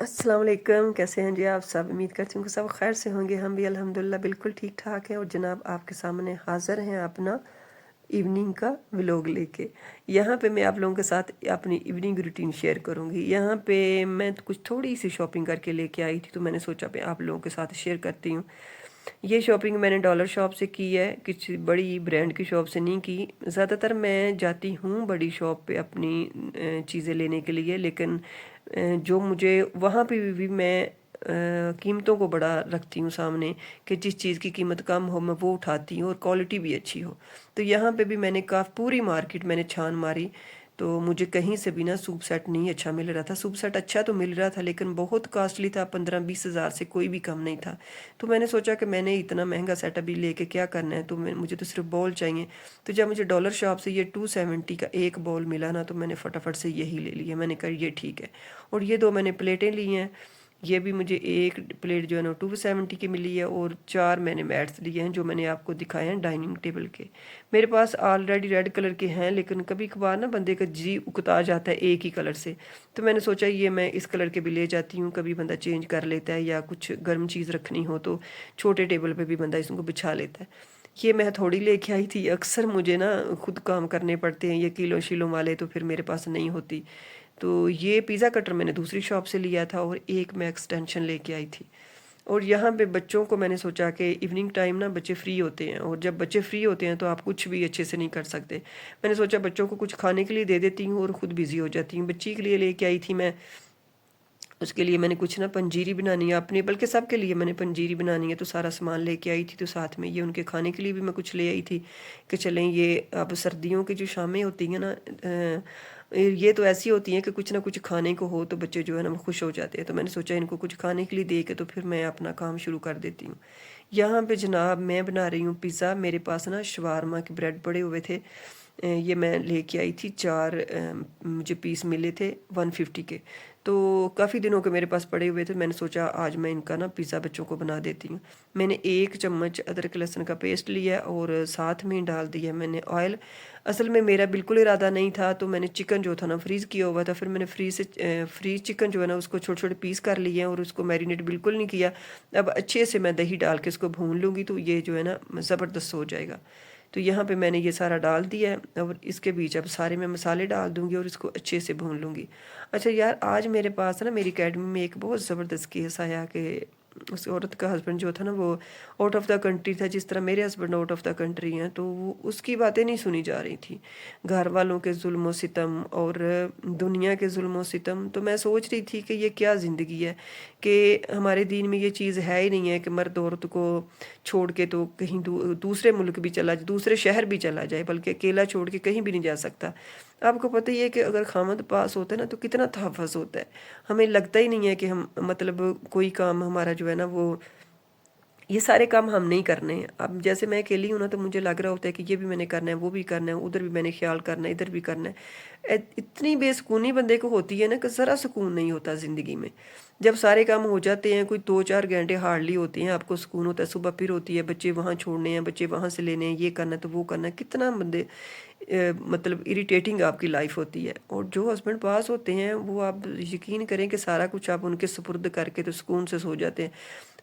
अस्सलाम वालेकुम, कैसे हैं जी आप सब। उम्मीद करती हूँ कि सब खैर से होंगे। हम भी अल्हम्दुलिल्लाह बिल्कुल ठीक ठाक हैं। और जनाब आपके सामने हाज़िर हैं अपना इवनिंग का व्लॉग लेके। यहाँ पे मैं आप लोगों के साथ अपनी इवनिंग रूटीन शेयर करूँगी। यहाँ पे मैं कुछ थोड़ी सी शॉपिंग करके लेके आई थी, तो मैंने सोचा मैं आप लोगों के साथ शेयर करती हूँ। ये शॉपिंग मैंने डॉलर शॉप से की है, किसी बड़ी ब्रांड की शॉप से नहीं की। ज़्यादातर मैं जाती हूँ बड़ी शॉप पे अपनी चीज़ें लेने के लिए, लेकिन जो मुझे वहाँ पे भी मैं कीमतों को बड़ा रखती हूँ सामने, कि जिस चीज़ की कीमत कम हो मैं वो उठाती हूँ और क्वालिटी भी अच्छी हो। तो यहाँ पे भी मैंने पूरी मार्केट मैंने छान मारी, तो मुझे कहीं से भी ना सूप सेट नहीं अच्छा मिल रहा था। सूप सेट अच्छा तो मिल रहा था, लेकिन बहुत कॉस्टली था, 15-20 हज़ार से कोई भी कम नहीं था। तो मैंने सोचा कि मैंने इतना महंगा सेट अभी लेके क्या करना है, तो मुझे तो सिर्फ बॉल चाहिए। तो जब मुझे डॉलर शॉप से ये 270 का एक बॉल मिला ना, तो मैंने फटाफट से यही ले लिया। मैंने कहा ये ठीक है। और ये दो मैंने प्लेटें ली हैं। ये भी मुझे एक प्लेट जो है ना 270 की मिली है, और 4 मैंने मैट्स लिए हैं जो मैंने आपको दिखाए हैं डाइनिंग टेबल के। मेरे पास ऑलरेडी रेड कलर के हैं, लेकिन कभी कभार ना बंदे का जी उकता जाता है एक ही कलर से। तो मैंने सोचा ये मैं इस कलर के भी ले जाती हूँ, कभी बंदा चेंज कर लेता है या कुछ गर्म चीज़ रखनी हो तो छोटे टेबल पे भी बंदा इसको बिछा लेता है। ये मैं थोड़ी लेके आई थी, अक्सर मुझे ना खुद काम करने पड़ते हैं ये किलो शिलो वाले, तो फिर मेरे पास नहीं होती। तो ये पिज़्ज़ा कटर मैंने दूसरी शॉप से लिया था, और एक मैं एक्सटेंशन लेके आई थी। और यहाँ पे बच्चों को मैंने सोचा कि इवनिंग टाइम ना बच्चे फ्री होते हैं, और जब बच्चे फ्री होते हैं तो आप कुछ भी अच्छे से नहीं कर सकते। मैंने सोचा बच्चों को कुछ खाने के लिए दे देती हूँ और ख़ुद बिज़ी हो जाती हूँ। बच्ची के लिए लेके आई थी मैं, उसके लिए मैंने कुछ ना पंजीरी बनानी है अपनी, बल्कि सबके लिए मैंने पंजीरी बनानी है, तो सारा सामान लेके आई थी। तो साथ में ये उनके खाने के लिए भी मैं कुछ ले आई थी, कि चलें ये अब सर्दियों की जो शामें होती हैं ना, ये तो ऐसी होती हैं कि कुछ ना कुछ खाने को हो तो बच्चे जो है ना वो खुश हो जाते हैं। तो मैंने सोचा इनको कुछ खाने के लिए दे के तो फिर मैं अपना काम शुरू कर देती हूँ। यहाँ पे जनाब मैं बना रही हूँ पिज़्ज़ा। मेरे पास ना शवारमा के ब्रेड पड़े हुए थे। ये मैं लेके आई थी 4, मुझे पीस मिले थे 150 के। तो काफ़ी दिनों के मेरे पास पड़े हुए थे, मैंने सोचा आज मैं इनका ना पिज़्ज़ा बच्चों को बना देती हूँ। मैंने 1 चम्मच अदरक लहसुन का पेस्ट लिया, और साथ में डाल दिया मैंने ऑयल। असल में मेरा बिल्कुल इरादा नहीं था, तो मैंने चिकन जो था ना फ्रीज़ किया हुआ था, फिर मैंने फ्रीज़ चिकन जो है ना उसको छोटे-छोटे पीस कर लिए हैं, और उसको मैरिनेट बिल्कुल नहीं किया। अब अच्छे से मैं दही डाल के इसको भून लूँगी, तो ये जो है ना ज़बरदस्त हो जाएगा। तो यहाँ पे मैंने ये सारा डाल दिया है, और इसके बीच अब सारे मैं मसाले डाल दूँगी और इसको अच्छे से भून लूँगी। अच्छा यार, आज मेरे पास ना मेरी अकेडमी में एक बहुत ज़बरदस्त केस आया कि उस औरत का हस्बैंड जो था ना वो आउट ऑफ द कंट्री था, जिस तरह मेरे husband out of the country हैं, तो उसकी बातें नहीं सुनी जा रही थी। घर वालों के जुल्म सितम और दुनिया के जुल्म सितम। तो मैं सोच रही थी कि ये क्या ज़िंदगी है, कि हमारे दीन में ये चीज़ है ही नहीं है कि मर्द औरत को छोड़ के तो कहीं दूसरे मुल्क भी चला जाए, दूसरे शहर भी चला जाए, बल्कि अकेला छोड़ के कहीं भी नहीं जा सकता। आपको पता ही है कि अगर खामद पास होता है ना तो कितना तहफ़्फ़ुज़ होता है। हमें लगता ही नहीं है कि हम मतलब कोई काम हमारा जो है ना वो ये सारे काम हम नहीं करने हैं। अब जैसे मैं अकेली हूँ ना, तो मुझे लग रहा होता है कि ये भी मैंने करना है, वो भी करना है, उधर भी मैंने ख़्याल करना है, इधर भी करना है। इतनी बेसुकूनी बंदे को होती है ना कि ज़रा सुकून नहीं होता ज़िंदगी में। जब सारे काम हो जाते हैं, कोई 2-4 घंटे हार्डली होते हैं, आपको सुकून होता है। सुबह फिर होती है, बच्चे वहाँ छोड़ने हैं, बच्चे वहाँ से लेने हैं, ये करना है तो वो करना है। कितना बंदे मतलब इरिटेटिंग आपकी लाइफ होती है। और जो हस्बैंड पास होते हैं वो आप यकीन करें कि सारा कुछ आप उनके सुपुर्द करके तो सुकून से सो जाते हैं।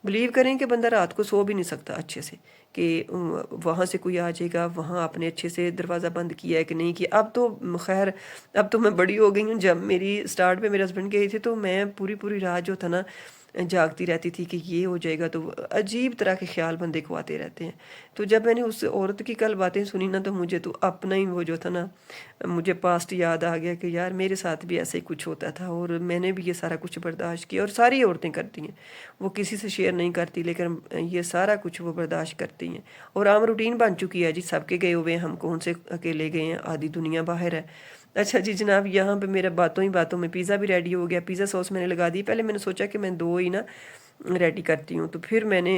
बिलीव करें कि बंदा रात को सो भी नहीं सकता अच्छे से, कि वहाँ से कोई आ जाएगा, वहाँ आपने अच्छे से दरवाज़ा बंद किया है कि नहीं किया। अब तो खैर अब तो मैं बड़ी हो गई हूँ। जब मेरी स्टार्ट में मेरे हस्बैंड गए थे तो मैं पूरी पूरी रात जो था ना जागती रहती थी कि ये हो जाएगा, तो अजीब तरह के ख्याल बंदे को आते रहते हैं। तो जब मैंने उस औरत की कल बातें सुनी ना, तो मुझे तो अपना ही वो जो था ना, मुझे पास्ट याद आ गया कि यार मेरे साथ भी ऐसे ही कुछ होता था, और मैंने भी ये सारा कुछ बर्दाश्त किया। और सारी औरतें करती हैं, वो किसी से शेयर नहीं करती, लेकिन ये सारा कुछ वो बर्दाश्त करती हैं। और आम रूटीन बन चुकी है जी, सबके गए हुए हैं, हम कौन से अकेले गए हैं, आधी दुनिया बाहर है। अच्छा जी जनाब, यहाँ पे मेरा बातों ही बातों में पिज़्ज़ा भी रेडी हो गया। पिज़्ज़ा सॉस मैंने लगा दी। पहले मैंने सोचा कि मैं 2 ही ना रेडी करती हूँ, तो फिर मैंने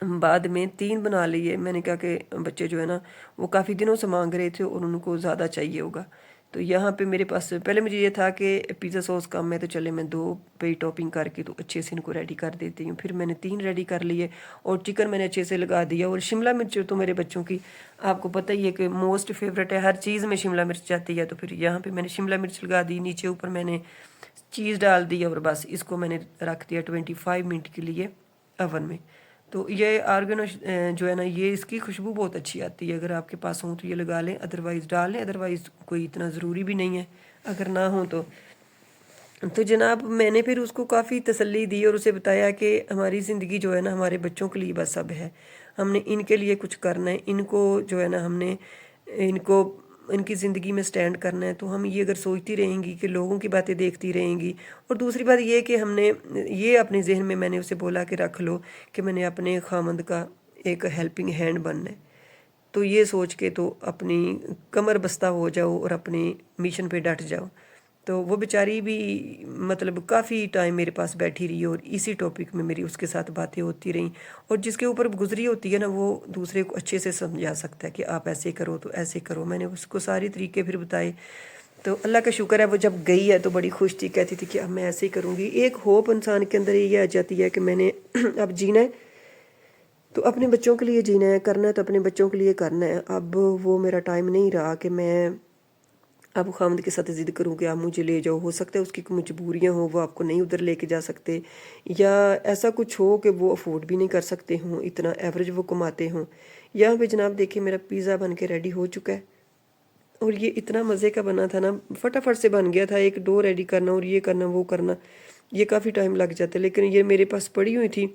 बाद में 3 बना लिए। मैंने कहा कि बच्चे जो है ना वो काफ़ी दिनों से मांग रहे थे और उनको ज़्यादा चाहिए होगा। तो यहाँ पे मेरे पास पहले मुझे ये था कि पिज़्ज़ा सॉस कम है, तो चले मैं 2 पे ही टॉपिंग करके तो अच्छे से इनको रेडी कर देती हूँ। फिर मैंने 3 रेडी कर लिए, और चिकन मैंने अच्छे से लगा दिया। और शिमला मिर्च तो मेरे बच्चों की आपको पता ही है कि मोस्ट फेवरेट है, हर चीज़ में शिमला मिर्च जाती है। तो फिर यहाँ पे मैंने शिमला मिर्च लगा दी, नीचे ऊपर मैंने چیز ڈال دی اور بس اس کو میں نے رکھ دیا 25 منٹ کے لیے اوون میں۔ تو یہ آرگنو جو ہے نا یہ اس کی خوشبو بہت اچھی آتی ہے، اگر آپ کے پاس ہوں تو یہ لگا لیں، ادروائز ڈال لیں، ادروائز کوئی اتنا ضروری بھی نہیں ہے اگر نہ ہوں تو جناب میں نے پھر اس کو کافی تسلی دی اور اسے بتایا کہ ہماری زندگی جو ہے نا ہمارے بچوں کے لیے بس اب ہے، ہم نے ان کے لیے کچھ کرنا ہے، ان کو جو ہے نا ہم نے ان کی زندگی میں سٹینڈ کرنا ہے۔ تو ہم یہ اگر سوچتی رہیں گی کہ لوگوں کی باتیں دیکھتی رہیں گی، اور دوسری بات یہ کہ ہم نے یہ اپنے ذہن میں نے اسے بولا کہ رکھ لو کہ میں نے اپنے خامند کا ایک ہیلپنگ ہینڈ بننا ہے، تو یہ سوچ کے تو اپنی کمر بستہ ہو جاؤ اور اپنی مشن پہ ڈٹ جاؤ۔ تو وہ بیچاری بھی مطلب کافی ٹائم میرے پاس بیٹھی رہی اور اسی ٹاپک میں میری اس کے ساتھ باتیں ہوتی رہیں، اور جس کے اوپر گزری ہوتی ہے نا وہ دوسرے کو اچھے سے سمجھا سکتا ہے کہ آپ ایسے کرو تو ایسے کرو۔ میں نے اس کو ساری طریقے پھر بتائے، تو اللہ کا شکر ہے وہ جب گئی ہے تو بڑی خوش تھی، کہتی تھی کہ اب میں ایسے ہی کروں گی۔ ایک ہوپ انسان کے اندر یہ آ جاتی ہے کہ میں نے اب جینا ہے تو اپنے بچوں کے لیے جینا ہے، کرنا ہے تو اپنے بچوں کے لیے کرنا ہے۔ اب وہ میرا ٹائم نہیں رہا کہ میں اب خامد کے ساتھ ضد کروں کہ آپ مجھے لے جاؤ، ہو سکتا ہے اس کی کوئی مجبوریاں ہوں، وہ آپ کو نہیں ادھر لے کے جا سکتے، یا ایسا کچھ ہو کہ وہ افورڈ بھی نہیں کر سکتے ہوں، اتنا ایوریج وہ کماتے ہوں۔ یہاں پہ جناب دیکھیں میرا پیزا بن کے ریڈی ہو چکا ہے، اور یہ اتنا مزے کا بنا تھا نا، فٹافٹ سے بن گیا تھا، ایک ڈو ریڈی کرنا اور یہ کرنا وہ کرنا، یہ کافی ٹائم لگ جاتا ہے، لیکن یہ میرے پاس پڑی ہوئی تھی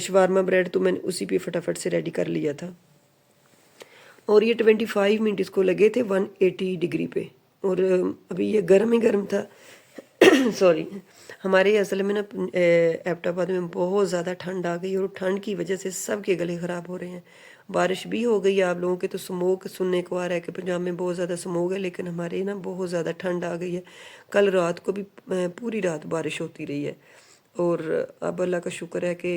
شوارما بریڈ، تو میں نے اسی پہ فٹافٹ سے ریڈی کر لیا تھا۔ اور یہ 25 منٹ اس کو لگے تھے 180 ڈگری پہ، اور ابھی یہ گرم ہی گرم تھا۔ سوری، ہمارے اصل میں نا ایبٹ آباد میں بہت زیادہ ٹھنڈ آ گئی، اور ٹھنڈ کی وجہ سے سب کے گلے خراب ہو رہے ہیں۔ بارش بھی ہو گئی ہے، آپ لوگوں کے تو سموگ سننے کو آ رہا ہے کہ پنجاب میں بہت زیادہ سموگ ہے، لیکن ہمارے نا بہت زیادہ ٹھنڈ آ گئی ہے۔ کل رات کو بھی پوری رات بارش ہوتی رہی ہے، اور اب اللہ کا شکر ہے کہ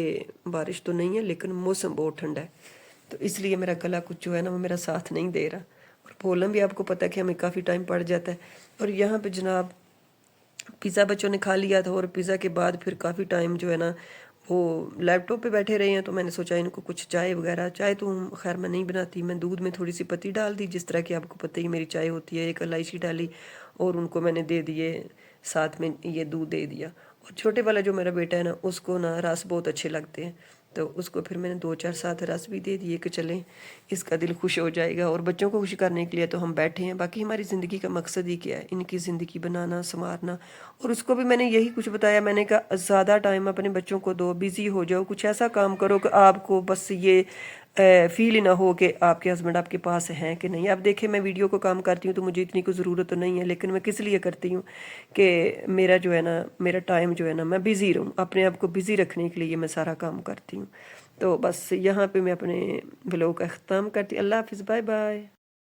بارش تو نہیں ہے لیکن موسم بہت ٹھنڈا ہے، تو اس لیے میرا گلا کچھ جو ہے نا وہ میرا ساتھ نہیں دے رہا، اور بولنا بھی آپ کو پتہ ہے کہ ہمیں کافی ٹائم پڑ جاتا ہے۔ اور یہاں پہ جناب پیزا بچوں نے کھا لیا تھا، اور پیزا کے بعد پھر کافی ٹائم جو ہے نا وہ لیپ ٹاپ پہ بیٹھے رہے ہیں، تو میں نے سوچا ان کو کچھ چائے وغیرہ، چائے تو خیر میں نہیں بناتی، میں دودھ میں تھوڑی سی پتی ڈال دی، جس طرح کہ آپ کو پتہ ہی میری چائے ہوتی ہے، ایک الائچی ڈالی اور ان کو میں نے دے دیے، ساتھ میں یہ دودھ دے دیا۔ اور چھوٹے والا جو میرا بیٹا ہے نا اس کو نا رس بہت اچھے لگتے ہیں، تو اس کو پھر میں نے 2-4 ساتھ رس بھی دے دیے کہ چلیں اس کا دل خوش ہو جائے گا، اور بچوں کو خوش کرنے کے لیے تو ہم بیٹھے ہیں، باقی ہماری زندگی کا مقصد ہی کیا ہے، ان کی زندگی بنانا سنوارنا۔ اور اس کو بھی میں نے یہی کچھ بتایا، میں نے کہا زیادہ ٹائم اپنے بچوں کو دو، بیزی ہو جاؤ، کچھ ایسا کام کرو کہ آپ کو بس یہ فیل ہی نہ ہو کہ آپ کے ہسبینڈ آپ کے پاس ہیں کہ نہیں۔ اب دیکھیں میں ویڈیو کو کام کرتی ہوں تو مجھے اتنی کوئی ضرورت تو نہیں ہے، لیکن میں کس لیے کرتی ہوں کہ میرا جو ہے نا میرا ٹائم جو ہے نا میں بیزی رہوں، اپنے آپ کو بیزی رکھنے کے لیے میں سارا کام کرتی ہوں۔ تو بس یہاں پہ میں اپنے بلاگ کا اختتام کرتی ہوں۔ اللہ حافظ، بائے بائے۔